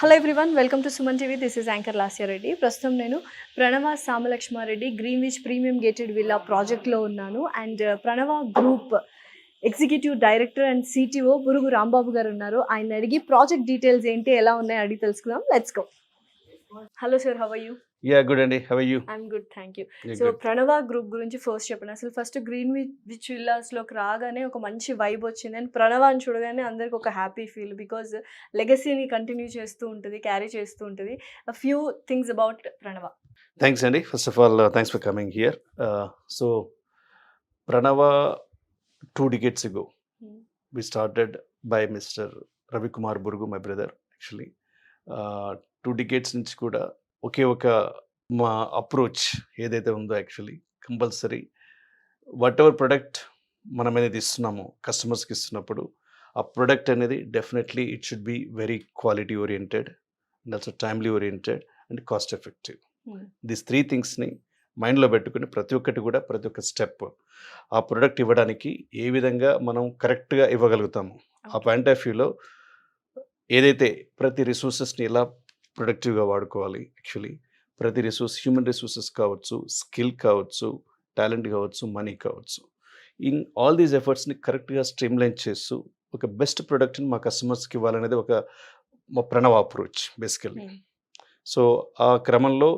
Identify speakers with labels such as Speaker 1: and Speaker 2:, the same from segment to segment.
Speaker 1: Hello everyone, welcome to Suman TV. This is anchor Lasya Reddy. ప్రస్తుతం నేను Pranava Samalakshmareddy Greenwich premium gated villa ప్రాజెక్ట్లో ఉన్నాను. And Pranava group executive director and CTO Burugu Rambabu garu ఉన్నారు. ఆయన అడిగి ప్రాజెక్ట్ డీటెయిల్స్ ఏంటి, ఎలా ఉన్నాయి అడిగి తెలుసుకుందాం. Let's go. Hello sir, how are you?
Speaker 2: Yeah good అండి, how are you?
Speaker 1: I'm good, thank you. So Pranava group గురించి ఫస్ట్ చెప్పండి. అసలు ఫస్ట్ గ్రీన్విచ్ విల్లాస్లోకి రాగానే ఒక మంచి వైబ్ వచ్చింది. అండ్ ప్రణవ అని చూడగానే అందరికి ఒక హ్యాపీ ఫీల్, బికాజ్ లెగసీని కంటిన్యూ చేస్తూ ఉంటుంది, క్యారీ చేస్తూ ఉంటుంది. Few things about Pranava.
Speaker 2: Thanks అండి, first of all thanks for coming here. So Pranava 2 decades ago we started by Mr. Ravi Kumar Burugu, my brother actually. 2 decades నుంచి కూడా ఒకే ఒక మా అప్రోచ్ ఏదైతే ఉందో actually compulsory what ever product మనం అనేది ఇస్తున్నామో కస్టమర్స్కి ఇస్తున్నప్పుడు ఆ ప్రొడక్ట్ అనేది definitely it should be very quality oriented and also timely oriented and cost effective. These 3 థింగ్స్ని మైండ్లో పెట్టుకుని ప్రతి ఒక్క స్టెప్ ఆ ప్రొడక్ట్ ఇవ్వడానికి ఏ విధంగా మనం కరెక్ట్గా ఇవ్వగలుగుతాము ఆ పాయింట్ ఆఫ్ వ్యూలో ఏదైతే ప్రతి రిసోర్సెస్ని ఎలా ప్రొడక్టివ్గా వాడుకోవాలి, యాక్చువల్లీ ప్రతి రిసోర్స్ హ్యూమన్ రిసోర్సెస్ కావచ్చు, స్కిల్ కావచ్చు, టాలెంట్ కావచ్చు, మనీ కావచ్చు, ఇన్ ఆల్ దీస్ ఎఫర్ట్స్ని కరెక్ట్గా స్ట్రీమ్లైన్ చేస్తూ ఒక బెస్ట్ ప్రొడక్ట్ని మా కస్టమర్స్కి ఇవ్వాలనేది ఒక మా ప్రణవ అప్రోచ్ బేసికల్లీ. సో ఆ క్రమంలో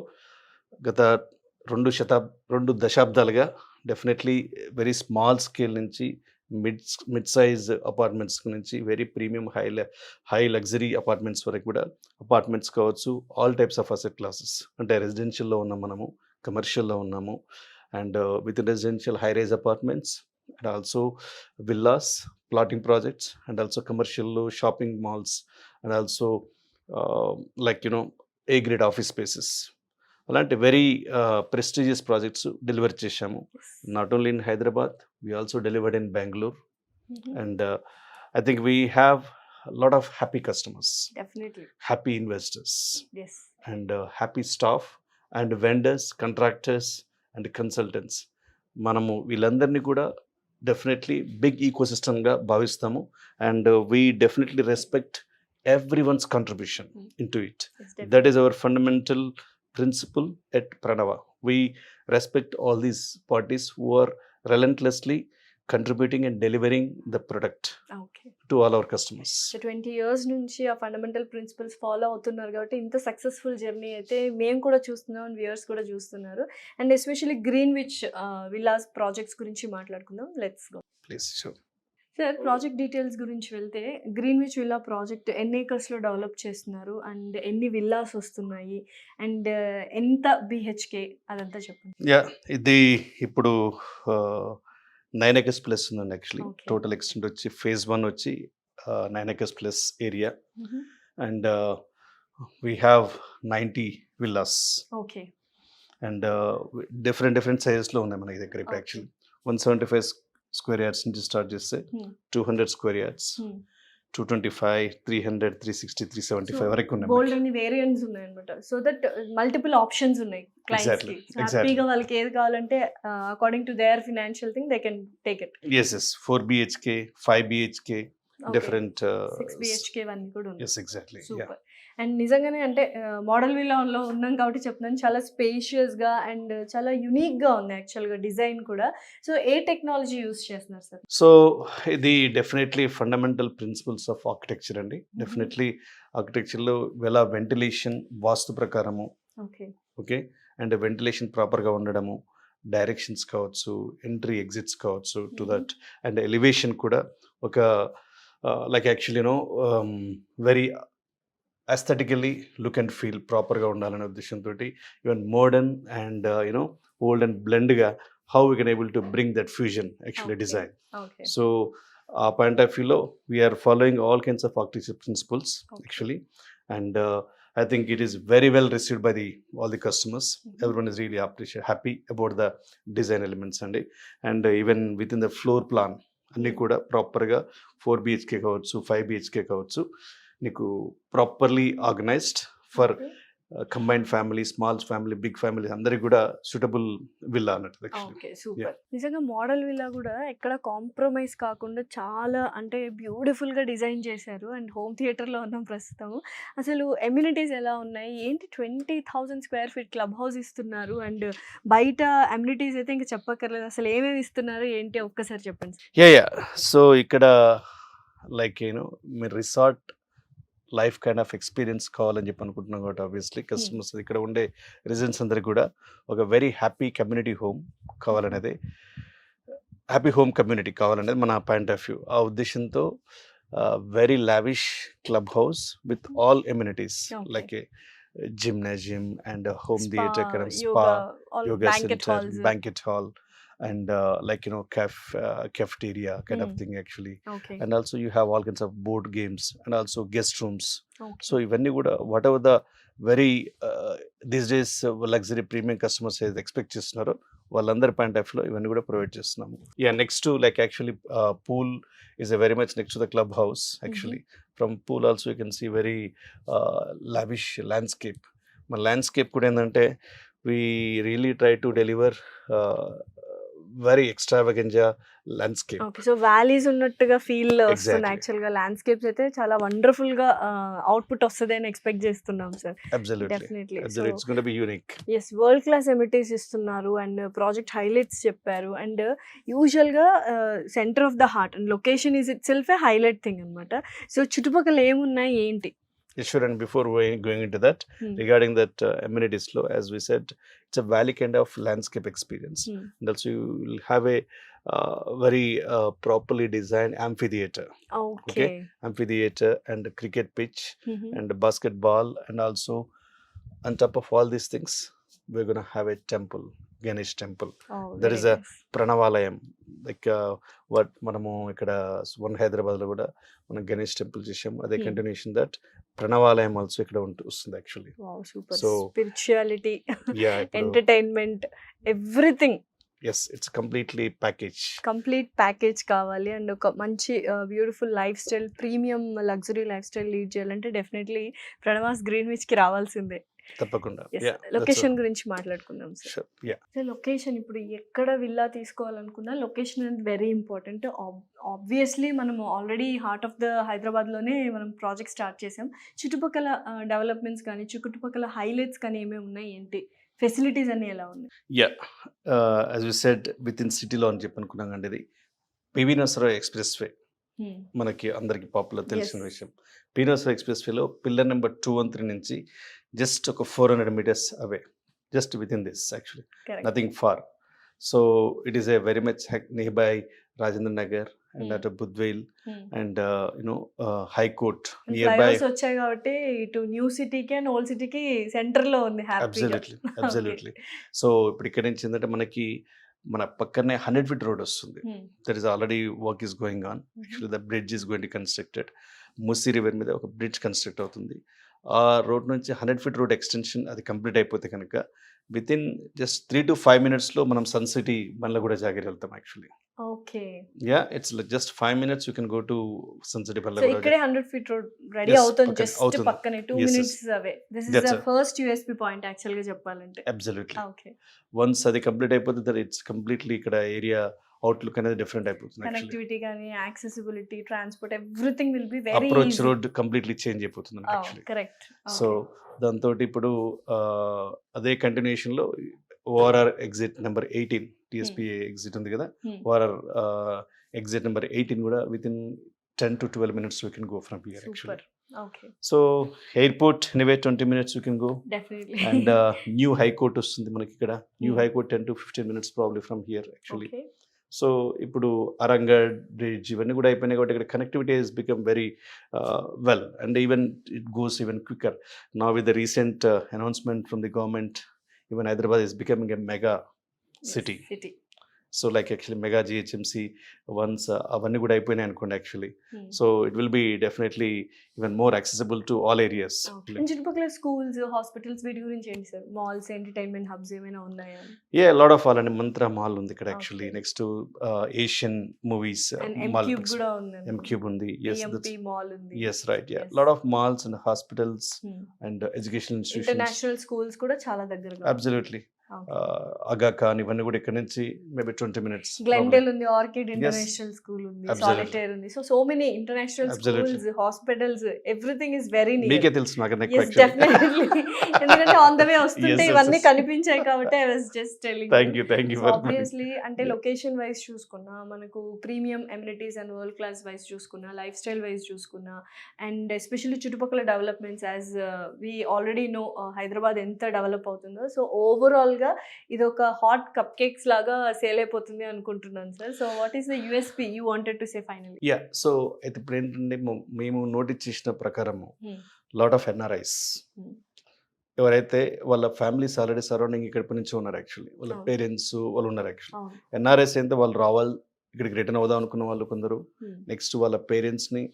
Speaker 2: గత 2 దశాబ్దాలుగా డెఫినెట్లీ వెరీ స్మాల్ స్కేల్ నుంచి మిడ్ సైజ్ అపార్ట్మెంట్స్ నుంచి very premium high luxury apartments వరకు కూడా అపార్ట్మెంట్స్ కావచ్చు, all types of asset classes, అంటే రెసిడెన్షియల్లో ఉన్నాం మనము, కమర్షియల్లో ఉన్నాము, and with residential high rise apartments and also villas, plotting projects and also కమర్షియల్లో shopping malls and also like A grade office spaces, అలాంటి వెరీ ప్రెస్టీజియస్ ప్రాజెక్ట్స్ డెలివర్ చేశాము. Not only in Hyderabad, we also delivered in Bengaluru. And I think we have lot of happy customers, happy investors and happy staff and vendors, contractors and consultants. మనము వీళ్ళందరినీ కూడా definitely big ఈకోసిస్టమ్గా భావిస్తాము and we definitely respect everyone's contribution into it. That is our fundamental principle at Pranava. We respect all these parties who are relentlessly contributing and delivering the product to all our customers.
Speaker 1: So 20 years నుంచి ఆ fundamental principles follow అవుతున్నారు కాబట్టి ఇంత successful journey అయితే మేము కూడా చూస్తున్నాం and viewers కూడా చూస్తున్నారు. And especially Greenwich villas projects గురించి మాట్లాడుకుందాం. Let's go.
Speaker 2: Please, sure.
Speaker 1: Sir, project details గురించి వెళ్తే గ్రీన్విచ్ విల్లా ప్రాజెక్ట్ ఎన్ని ఏకర్స్లో డెవలప్ చేస్తున్నారు అండ్ ఎన్ని విల్లాస్ వస్తున్నాయి అండ్ ఎంత బిహెచ్కే అదంతా చెప్పండి.
Speaker 2: యా, ఇది ఇప్పుడు 9 acres ప్లస్ ఉందండి యాక్చువల్లీ. టోటల్ ఎక్స్టెంట్ వచ్చి ఫేజ్ 1 వచ్చి 9 acres plus area and we have 90 villas.
Speaker 1: Okay.
Speaker 2: And different సైజెస్లో ఉన్నాయి మన దగ్గర ఇప్పుడు యాక్చువల్లీ. 175 స్క్వేర్ యార్డ్స్ నుంచి స్టార్ట్ చేస్తే 200 స్క్వేర్ యార్డ్స్, 225, 300, 360, 375 వరకు ఉన్నాయి.
Speaker 1: బోల్డ్ అన్ని వేరియంట్స్ ఉన్నాయి అన్నమాట. సో దట్ మల్టిపుల్ ఆప్షన్స్ ఉన్నాయి క్లయింట్స్ కి. హ్యాపీగా వాళ్ళకి ఏది కావాలంటే according to their financial thing they can take it.
Speaker 2: yes 4 BHK, 5 BHK, different
Speaker 1: 6 BHK అన్ని కూడా ఉన్నాయి.
Speaker 2: yes exactly.
Speaker 1: సూపర్. అండ్ నిజంగానే అంటే మోడల్ విల్లాలో ఉన్నాం కాబట్టి చెప్తున్నాను, చాలా స్పేషియస్గా అండ్ చాలా యునిక్గా ఉంది యాక్చువల్గా డిజైన్ కూడా. సో ఏ టెక్నాలజీ యూస్ చేస్తున్నారు సార్?
Speaker 2: సో ఇది definitely fundamental principles of architecture అండి. డెఫినెట్లీ ఆర్కిటెక్చర్లో ఎలా వెంటిలేషన్ వాస్తు ప్రకారము, ఓకే, అండ్ వెంటిలేషన్ ప్రాపర్గా ఉండడము, డైరెక్షన్స్ కావచ్చు, ఎంట్రీ ఎగ్జిట్స్ కావచ్చు టు దట్, అండ్ ఎలివేషన్ కూడా ఒక like actually very aesthetically look and feel ప్రాపర్గా ఉండాలనే ఉద్దేశంతో even modern and old and బ్లెండ్గా how we can able to bring that fusion actually design. So ఆ పాయింట్ ఆఫ్ వ్యూలో we're following all kinds of architecture principles actually and I think it is very well received by all the customers. Everyone is really happy about the design elements and even within the floor plan అన్నీ కూడా ప్రాపర్గా 4 BHK కావచ్చు, 5 BHK కావచ్చు, నీకు properly organized for combined family, small family, big family అందరికి కూడా suitable villa అన్నట్టు actually.
Speaker 1: Okay, super. నిజంగా మోడల్ విల్లా కూడా ఎక్కడ కాంప్రమైజ్ కాకుండా చాలా అంటే బ్యూటిఫుల్గా డిజైన్ చేశారు. అండ్ హోమ్ థియేటర్లో ఉన్నాం ప్రస్తుతం. అసలు ఎమ్యూనిటీస్ ఎలా ఉన్నాయి ఏంటి? 20,000 స్క్వేర్ ఫీట్ క్లబ్ హౌస్ ఇస్తున్నారు. అండ్ బయట ఎమ్యూనిటీస్ అయితే ఇంకా చెప్పక్కర్లేదు. అసలు ఏమేమి ఇస్తున్నారు ఏంటి ఒక్కసారి చెప్పండి.
Speaker 2: యా సో ఇక్కడ లైక్ మీరు resort life kind of experience కావాలని చెప్పి అనుకుంటున్నాం కాబట్టి ఆబ్వియస్లీ కస్టమర్స్ ఇక్కడ ఉండే రెసిడెంట్స్ అందరికి కూడా ఒక వెరీ హ్యాపీ కమ్యూనిటీ హోమ్ కావాలనేది, హ్యాపీ హోమ్ కమ్యూనిటీ కావాలనేది మన పాయింట్ ఆఫ్ వ్యూ. ఆ ఉద్దేశంతో very lavish club house with all amenities like gymnasium and home theatre, spa, yoga center, banquet hall, and cafeteria kind of thing actually.
Speaker 1: Okay.
Speaker 2: And also you have all kinds of board games and also guest rooms.
Speaker 1: Okay.
Speaker 2: So ivanni kuda whatever the very these days luxury premium customers expect chestunnaro వాళ్ళందరి point of లో ఇవన్నీ కూడా provide చేస్తున్నాము. Yeah next to like actually pool is a very much next to the clubhouse actually. From pool also you can see very lavish landscape. మన landscape కూడా ఏంటంటే we really try to deliver very extravaganza landscape.
Speaker 1: Okay, so valleys ఉన్నట్టుగా feel వస్తుంది.
Speaker 2: Exactly.
Speaker 1: యాక్చువల్గా ల్యాండ్స్కేప్స్ అయితే చాలా వండర్ఫుల్గా అవుట్పుట్ వస్తుంది అని ఎక్స్పెక్ట్ చేస్తున్నాం sir.
Speaker 2: Absolutely.
Speaker 1: Definitely.
Speaker 2: Absolutely. It's going to be unique.
Speaker 1: Yes, world class amenities ఇస్తున్నారు అండ్ ప్రాజెక్ట్ హైలైట్స్ చెప్పారు. అండ్ యూజువల్గా centre of the heart and location is itself a highlight thing అనమాట. సో చుట్టుపక్కల ఏమున్నాయి ఏంటి?
Speaker 2: Yes, sure. And before going into that, regarding that amenities flow, as we said, it's a valley kind of landscape experience. And also you will have a very properly designed amphitheater.
Speaker 1: Okay.
Speaker 2: Amphitheater and cricket pitch and basketball, and also on top of all these things, we're going to have a temple, Ganesh temple. There is a Pranavalayam, like what మనము ఇక్కడ one హైదరాబాద్లో కూడా మనం Ganesh temple చేసాము. అదే continuation that ప్రణవాలయం also ఇక్కడ వస్తుంది actually.
Speaker 1: Super.
Speaker 2: So,
Speaker 1: spirituality,
Speaker 2: yeah
Speaker 1: entertainment, everything
Speaker 2: yes it's completely package.
Speaker 1: Complete package కావాలి అండ్ ఒక మంచి beautiful lifestyle, premium luxury lifestyle lead చేయాలంటే డెఫినెట్లీ ప్రణవాస్ గ్రీన్విచ్కి రావాల్సిందే.
Speaker 2: తప్పకుండా.
Speaker 1: లొకేషన్ గురించి మాట్లాడుకుందాం sir.
Speaker 2: Sure. Yeah.
Speaker 1: So location ఇప్పుడు ఎక్కడ విల్లా తీసుకోవాలనుకున్నా లొకేషన్ అనేది వెరీ ఇంపార్టెంట్. ఆబ్వియస్లీ మనము ఆల్రెడీ హార్ట్ ఆఫ్ ద హైదరాబాద్లోనే మనం ప్రాజెక్ట్ స్టార్ట్ చేసాం. చుట్టుపక్కల డెవలప్మెంట్స్ కానీ చుట్టుపక్కల హైలైట్స్ కానీ ఏమేమి ఉన్నాయి ఏంటి, ఫెసిలిటీస్ అన్ని ఎలా ఉన్నాయి?
Speaker 2: Yeah as you said with in సిటీలో అని చెప్పి అనుకున్నాం అండి. ఇది పివి నరసరావు ఎక్స్ప్రెస్ వే మనకి అందరికి పాపులర్ తెలిసిన విషయం. పివి నరసరావు ఎక్స్ప్రెస్ వేలో పిల్లర్ నెంబర్ 213 నుంచి జస్ట్ ఒక 400 meters away, just within this actually, nothing far. So it is a very much nearby Rajendra Nagar and at Budvel and high court nearby.
Speaker 1: వచ్చాయి కాబట్టి ఇటు న్యూ సిటీకి అండ్ ఓల్డ్ సిటీకి సెంటర్ లో ఉంది.
Speaker 2: అబ్సల్యూట్లీ. సో ఇప్పుడు ఇక్కడ నుంచి ఏంటంటే మనకి మన పక్కనే 100 feet రోడ్ వస్తుంది. There is already work is going on. Actually the bridge is going to constructed. Musi river మీద ఒక బ్రిడ్జ్ కన్స్ట్రక్ట్ అవుతుంది. ఆ రోడ్ నుంచి 100 feet రోడ్ ఎక్స్టెన్షన్ అది కంప్లీట్ అయిపోతే కనుక with in just 3 to 5 minutes లో మనం సన్ సిటీ బండ్ల కూడా జాగిరి వెళ్తాం actually.
Speaker 1: Okay.
Speaker 2: Yeah it's just 5 minutes you can go to Sun City Bandla.
Speaker 1: So ఇక్కడే 100 feet రోడ్ రెడీ అవుతుంది, జస్ట్ పక్కనే 2 minutes away. This is the first USP point actual గా చెప్పాలంటే.
Speaker 2: Absolutely.
Speaker 1: Okay.
Speaker 2: Once అది complete అయిపోతే that it's completely ఇక్కడ area outlook అనేది different అయిపోతుంది.
Speaker 1: కనెక్టివిటీ కానీ accessibility, transport, everything will be very
Speaker 2: approach road completely change అయిపోతుంది యాక్చువల్లీ.
Speaker 1: కరెక్ట్.
Speaker 2: సో దాంతో ఇప్పుడు అదే కంటిన్యూషన్ లో ఓఆర్ఆర్ ఎగ్జిట్ నెంబర్ 18 టిఎస్పిఏ ఎగ్జిట్ ఉంది కదా, ఓఆర్ఆర్ ఎగ్జిట్ నెంబర్ 18 కూడా with in 10 to 12 minutes we can go from here actually.
Speaker 1: Okay.
Speaker 2: So airport anyway 20 minutes you can go.
Speaker 1: Definitely.
Speaker 2: And new high court వస్తుంది మనకి ఇక్కడ. New high court 10 to 15 minutes probably from here actually.
Speaker 1: Okay.
Speaker 2: So ఇప్పుడు Aramghar bridge ఇవన్నీ కూడా అయిపోయినాయి కాబట్టి ఇక్కడ connectivity has become very well and even it goes even quicker now with the recent announcement from the government. Even Hyderabad is becoming a mega city. So like actually mega GHMC once అవన్నీ కూడా అయిపోయినాయి అనుకోండి actually. So it will be definitely even more accessible to all areas.
Speaker 1: చుట్టుపక్కల schools, hospitals వీటి గురించి ఏంటి sir? Malls, entertainment hubs ఏమైనా ఉన్నాయా?
Speaker 2: లాట్ ఆఫ్ ఆల్ అండి. మంత్ర మాల్ ఉంది ఇక్కడ actually. Next Asian movies mall,
Speaker 1: M-Cube కూడా ఉంది.
Speaker 2: M-Cube ఉంది.
Speaker 1: EMP మాల్ ఉంది.
Speaker 2: Yes, right. Yeah.
Speaker 1: Yes.
Speaker 2: Lot of malls and hospitals
Speaker 1: Hmm.
Speaker 2: and educational institutions.
Speaker 1: International schools కూడా చాలా దగ్గరగా.
Speaker 2: Absolutely. అగా ఖాన్ ఇవన్నీ కూడా ఇక్కడ నుంచి మేబీ 20 minutes.
Speaker 1: గ్లెండెల్ ఉంది, ఆర్కిడ్ ఇంటర్నేషనల్ స్కూల్ ఉంది,
Speaker 2: Absolutely.
Speaker 1: సాలిటైర్ ఉంది. So many international
Speaker 2: Absolutely.
Speaker 1: Schools, hospitals, everything is very near.
Speaker 2: మీకే తెలుసు నాకన్నా ఎక్కువ
Speaker 1: Yes,
Speaker 2: actually.
Speaker 1: definitely. ఎందుకంటే ఆన్ ద వే వస్తుంటే
Speaker 2: Yes, yes,
Speaker 1: ఇవన్నీ
Speaker 2: yes.
Speaker 1: కనిపించాయి కాబట్టి I was just telling.
Speaker 2: Thank you very much.
Speaker 1: Obviously అంటే లొకేషన్ వైజ్ చూసుకున్నా, మనకు premium amenities and world class wise చూసుకున్నా, లైఫ్ స్టైల్ వైజ్ చూసుకున్నా, అండ్ ఎస్పెషల్లీ చుట్టుపక్కల developments as we already no Hyderabad ఎంత డెవలప్ అవుతుందో. సో ఓవరాల్గా ఇది ఒక హాట్ కప్ కేక్స్ లాగా సేల్ అయిపోతుంది అనుకుంటున్నాను sir. So what is the USP you wanted to say finally?
Speaker 2: So అయితే ఇప్పుడు ఏంటంటే మేము నోటీస్ చేసిన ప్రకారము
Speaker 1: Hmm.
Speaker 2: Lot of NRIs
Speaker 1: Hmm.
Speaker 2: ఎవరైతే వాళ్ళ ఫ్యామిలీస్ ఆల్రెడీ సరౌండింగ్ ఇక్కడ నుంచి ఉన్నారు యాక్చువల్లీ. వాళ్ళ
Speaker 1: Oh.
Speaker 2: పేరెంట్స్ వాళ్ళు ఉన్నారు యాక్చువల్లీ.
Speaker 1: అవును.
Speaker 2: ఎన్ఆర్ఐస్ అయితే వాళ్ళు రావాలి, ఇక్కడికి రిటర్న్ అవుదాం అనుకున్న వాళ్ళు కొందరు.
Speaker 1: Hmm.
Speaker 2: నెక్స్ట్ వాళ్ళ పేరెంట్స్ని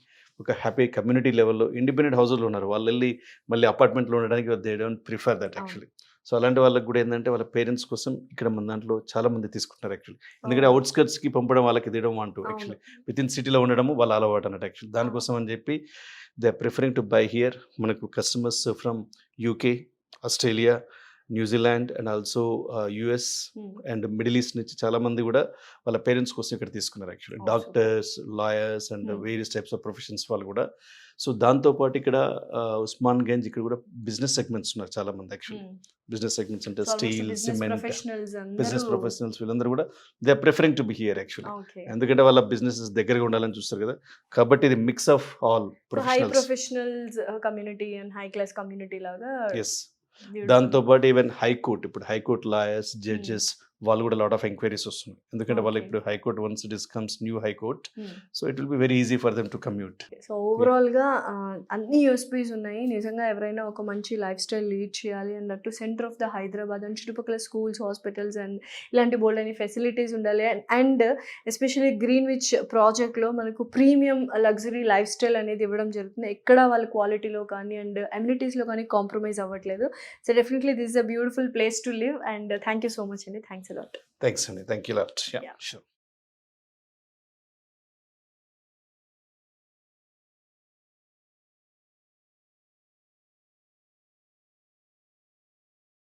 Speaker 2: ఒక హ్యాపీ కమ్యూనిటీ లెవెల్లో ఇండిపెండెంట్ హౌస్లో ఉన్నారు. వాళ్ళు వెళ్ళి మళ్ళీ అపార్ట్మెంట్లో ఉండడానికి they don't prefer that actually. So అలాంటి వాళ్ళకి కూడా ఏంటంటే వాళ్ళ పేరెంట్స్ కోసం ఇక్కడ మన దాంట్లో చాలా మంది తీసుకుంటారు యాక్చువల్లీ. ఎందుకంటే అవుట్స్కర్ట్స్కి పంపడం వాళ్ళకి తీయడం అంటూ యాక్చువల్లీ విత్ ఇన్ సిటీలో ఉండడము వాళ్ళ అలవాటు అన్నట్టు యాక్చువల్లీ. దానికోసం అని చెప్పి they are preferring to buy here. మనకు customers from UK, Australia, New Zealand and also US
Speaker 1: Hmm.
Speaker 2: And middle east నుంచి చాలా మంది కూడా వాళ్ళ పేరెంట్స్ కోసం ఇక్కడ తీసుకున్నారు actually.
Speaker 1: Oh,
Speaker 2: doctors, lawyers and
Speaker 1: Hmm.
Speaker 2: Various types of professions వాళ్ళు కూడా. సో దాంతోపాటు ఇక్కడ ఉస్మాన్ గంజ్ ఇక్కడ కూడా బిజినెస్ సెగ్మెంట్స్ ఉన్నారు చాలా మంది యాక్చువల్లీ.
Speaker 1: Hmm.
Speaker 2: బిజినెస్ సెగ్మెంట్స్ అంటే
Speaker 1: So almost
Speaker 2: steel,
Speaker 1: business
Speaker 2: cement,
Speaker 1: professionals
Speaker 2: business
Speaker 1: అందరూ.
Speaker 2: ప్రొఫెషనల్స్ వీళ్ళందరూ కూడా they are preferring to be here actually.
Speaker 1: Okay.
Speaker 2: ఎందుకంటే వాళ్ళ బిజినెస్ దగ్గరగా ఉండాలని చూస్తారు కదా, కాబట్టి ఇది mix of all
Speaker 1: so high
Speaker 2: professionals.
Speaker 1: Professionals community and high class community లాగా.
Speaker 2: ఎస్.
Speaker 1: beautiful.
Speaker 2: దాంతోపాటు ఈవెన్ హైకోర్ట్, ఇప్పుడు హైకోర్ట్ లాయర్స్, జడ్జెస్ వాళ్ళు కూడా లాట్ ఆఫ్ ఎంక్వైరీస్ వస్తున్నాయి. ఎందుకంటే వాళ్ళు
Speaker 1: Okay.
Speaker 2: ఇప్పుడు high court once it is comes new high court,
Speaker 1: Hmm.
Speaker 2: So it will be very easy for them to commute.
Speaker 1: So ఓవరాల్గా అన్ని యూఎస్పీస్ ఉన్నాయి. నిజంగా ఎవరైనా ఒక మంచి లైఫ్ స్టైల్ లీడ్ చేయాలి అన్నట్టు centre of the Hyderabad and చుట్టుపక్కల స్కూల్స్, హాస్పిటల్స్ అండ్ ఇలాంటి బోల్డ్ అని ఫెసిలిటీస్ ఉండాలి. అండ్ ఎస్పెషల్లీ గ్రీన్విచ్ ప్రాజెక్ట్లో మనకు ప్రీమియం లగ్జరీ లైఫ్ స్టైల్ అనేది ఇవ్వడం జరుగుతుంది. ఎక్కడ వాళ్ళ క్వాలిటీలో కానీ అండ్ అమ్యూనిటీస్లో కానీ కాంప్రమైజ్ అవ్వట్లేదు. So definitely this is a beautiful place to live and thank you so much అండి. Thanks a lot.
Speaker 2: థ్యాంక్స్ అండి. Thank you lot.
Speaker 1: Yeah.
Speaker 2: Sure.